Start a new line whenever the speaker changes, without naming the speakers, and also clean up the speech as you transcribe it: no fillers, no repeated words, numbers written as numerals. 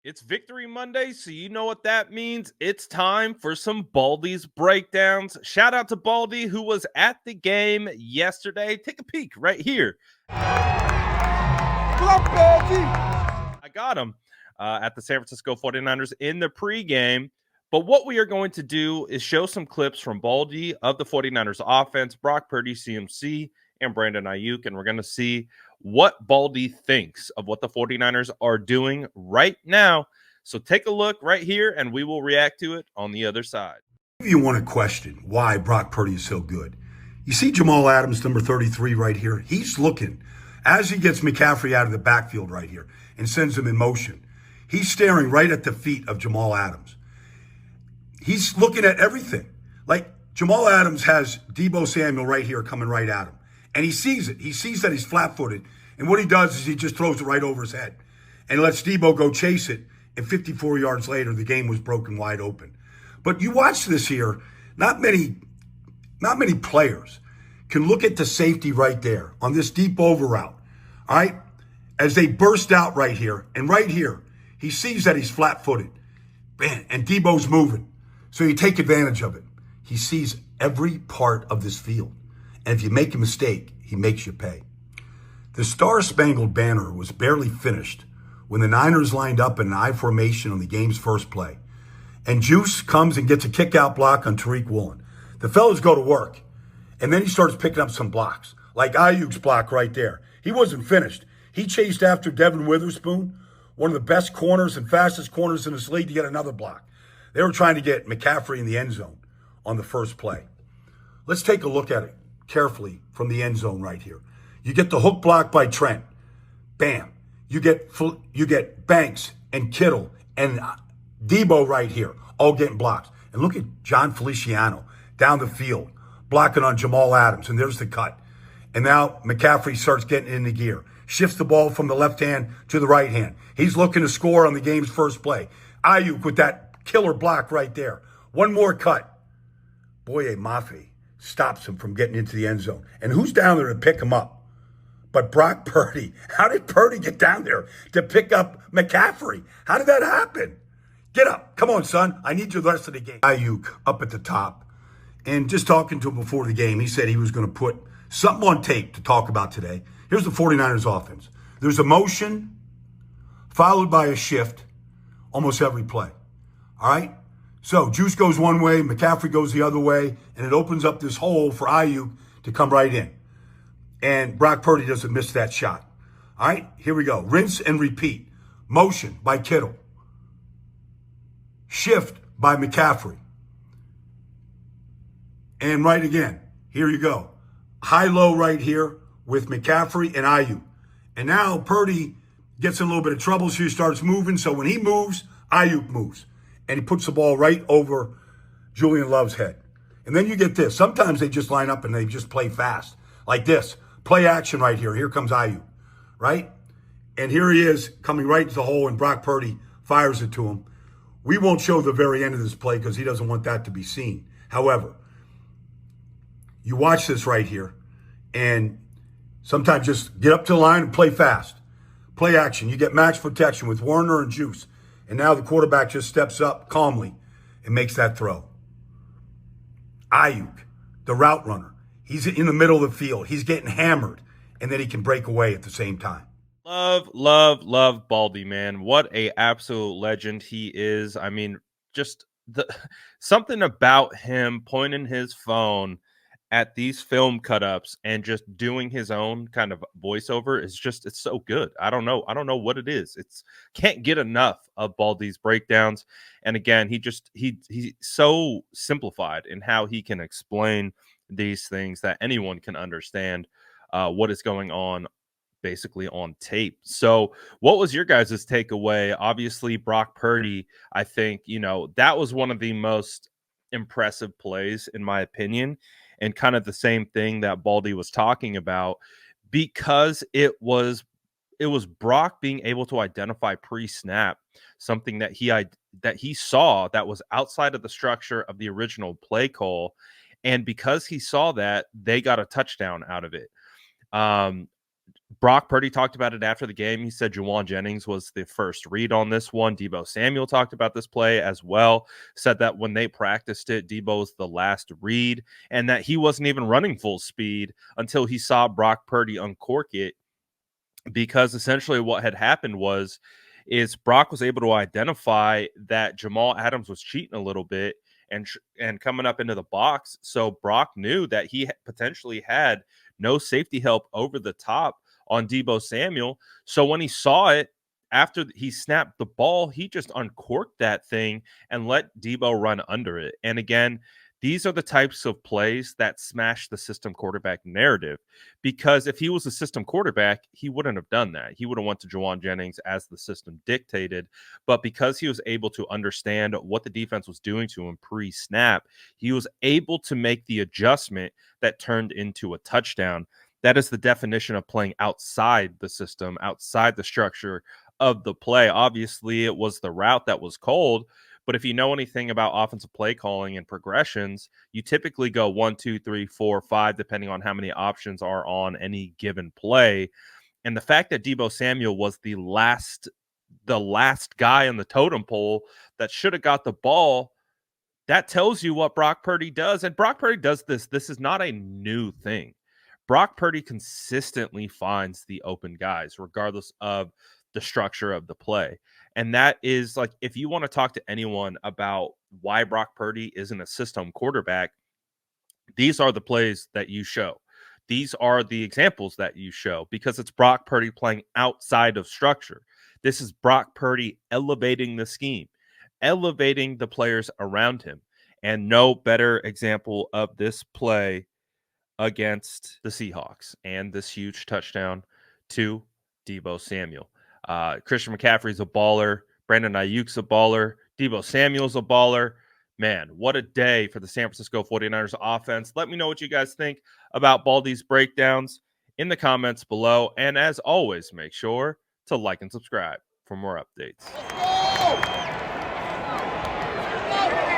It's Victory Monday, so you know what that means. It's time for some Baldi's breakdowns. Shout out to Baldi, who was at the game yesterday. Take a peek right here. I got him at the San Francisco 49ers in the pregame. But what we are going to do is show some clips from Baldi of the 49ers offense, Brock Purdy, CMC, and Brandon Aiyuk. And we're going to see what Baldi thinks of what the 49ers are doing right now. So take a look right here, and we will react to it on the other side.
If you want to question why Brock Purdy is so good, you see Jamal Adams, number 33 right here. He's looking as he gets McCaffrey out of the backfield right here and sends him in motion. He's staring right at the feet of Jamal Adams. He's looking at everything. Like Jamal Adams has Deebo Samuel right here coming right at him. And he sees it. He sees that he's flat-footed. And what he does is he just throws it right over his head and lets Deebo go chase it. And 54 yards later, the game was broken wide open. But you watch this here, not many players can look at the safety right there on this deep over route. All right? As they burst out right here, and right here, he sees that he's flat-footed. Man, and Deebo's moving. So you take advantage of it. He sees every part of this field. And if you make a mistake, he makes you pay. The Star-Spangled Banner was barely finished when the Niners lined up in an I formation on the game's first play. And Juice comes and gets a kick-out block on Tariq Woolen. The fellas go to work. And then he starts picking up some blocks, like Aiyuk's block right there. He wasn't finished. He chased after Devin Witherspoon, one of the best corners and fastest corners in this league, to get another block. They were trying to get McCaffrey in the end zone on the first play. Let's take a look at it carefully from the end zone right here. You get the hook block by Trent. Bam. You get Banks and Kittle and Deebo right here, all getting blocks. And look at John Feliciano down the field, blocking on Jamal Adams, and there's the cut. And now McCaffrey starts getting into gear, shifts the ball from the left hand to the right hand. He's looking to score on the game's first play. Aiyuk with that killer block right there. One more cut. Boye Mafe stops him from getting into the end zone. And who's down there to pick him up? But Brock Purdy. How did Purdy get down there to pick up McCaffrey? How did that happen? Get up. Come on, son. I need you the rest of the game. Aiyuk up at the top. And just talking to him before the game, he said he was going to put something on tape to talk about today. Here's the 49ers offense. There's a motion followed by a shift almost every play. All right? So Juice goes one way, McCaffrey goes the other way, and it opens up this hole for Aiyuk to come right in. And Brock Purdy doesn't miss that shot. All right? Here we go. Rinse and repeat. Motion by Kittle. Shift by McCaffrey. And right again. Here you go. High-low right here with McCaffrey and Aiyuk. And now Purdy gets in a little bit of trouble, so he starts moving. So when he moves, Aiyuk moves. And he puts the ball right over Julian Love's head. And then you get this. Sometimes they just line up and they just play fast. Like this. Play action right here. Here comes Aiyuk. Right? And here he is coming right into the hole, and Brock Purdy fires it to him. We won't show the very end of this play because he doesn't want that to be seen. However, you watch this right here, and sometimes just get up to the line and play fast. Play action. You get max protection with Warner and Juice. And now the quarterback just steps up calmly and makes that throw. Aiyuk, the route runner. He's in the middle of the field. He's getting hammered, and then he can break away at the same time.
Love Baldi, man. What a absolute legend he is. I mean, just something about him pointing his phone at these film cut-ups and just doing his own kind of voiceover is just, it's so good. I don't know what it is. It's can't get enough of Baldi's breakdowns. And again, he's so simplified in how he can explain these things that anyone can understand what is going on basically on tape. So what was your guys' takeaway? Obviously, Brock Purdy, I think, that was one of the most impressive plays in my opinion. And kind of the same thing that Baldi was talking about, because it was Brock being able to identify pre-snap something that he saw that was outside of the structure of the original play call, and because he saw that, they got a touchdown out of it. Brock Purdy talked about it after the game. He said Juwan Jennings was the first read on this one. Deebo Samuel talked about this play as well, said that when they practiced it, Deebo was the last read and that he wasn't even running full speed until he saw Brock Purdy uncork it, because essentially what had happened is Brock was able to identify that Jamal Adams was cheating a little bit and coming up into the box. So Brock knew that he potentially had no safety help over the top on Deebo Samuel. So when he saw it after he snapped the ball, he just uncorked that thing and let Deebo run under it. And again, these are the types of plays that smash the system quarterback narrative, because if he was a system quarterback, he wouldn't have done that. He would have went to Juwan Jennings as the system dictated. But because he was able to understand what the defense was doing to him pre-snap, he was able to make the adjustment that turned into a touchdown. That is the definition of playing outside the system, outside the structure of the play. Obviously, it was the route that was cold, but if you know anything about offensive play calling and progressions, you typically go 1, 2, 3, 4, 5, depending on how many options are on any given play. And the fact that Deebo Samuel was the last guy on the totem pole that should have got the ball, that tells you what Brock Purdy does. And Brock Purdy does this. This is not a new thing. Brock Purdy consistently finds the open guys, regardless of the structure of the play. And that is like, if you want to talk to anyone about why Brock Purdy isn't a system quarterback, these are the plays that you show. These are the examples that you show, because it's Brock Purdy playing outside of structure. This is Brock Purdy elevating the scheme, elevating the players around him. And no better example of this play against the Seahawks and this huge touchdown to Deebo Samuel. Christian McCaffrey's a baller. Brandon Aiyuk's a baller. Deebo Samuel's a baller. Man, what a day for the San Francisco 49ers offense. Let me know what you guys think about Baldi's breakdowns in the comments below. And as always, make sure to like and subscribe for more updates.
Let's go!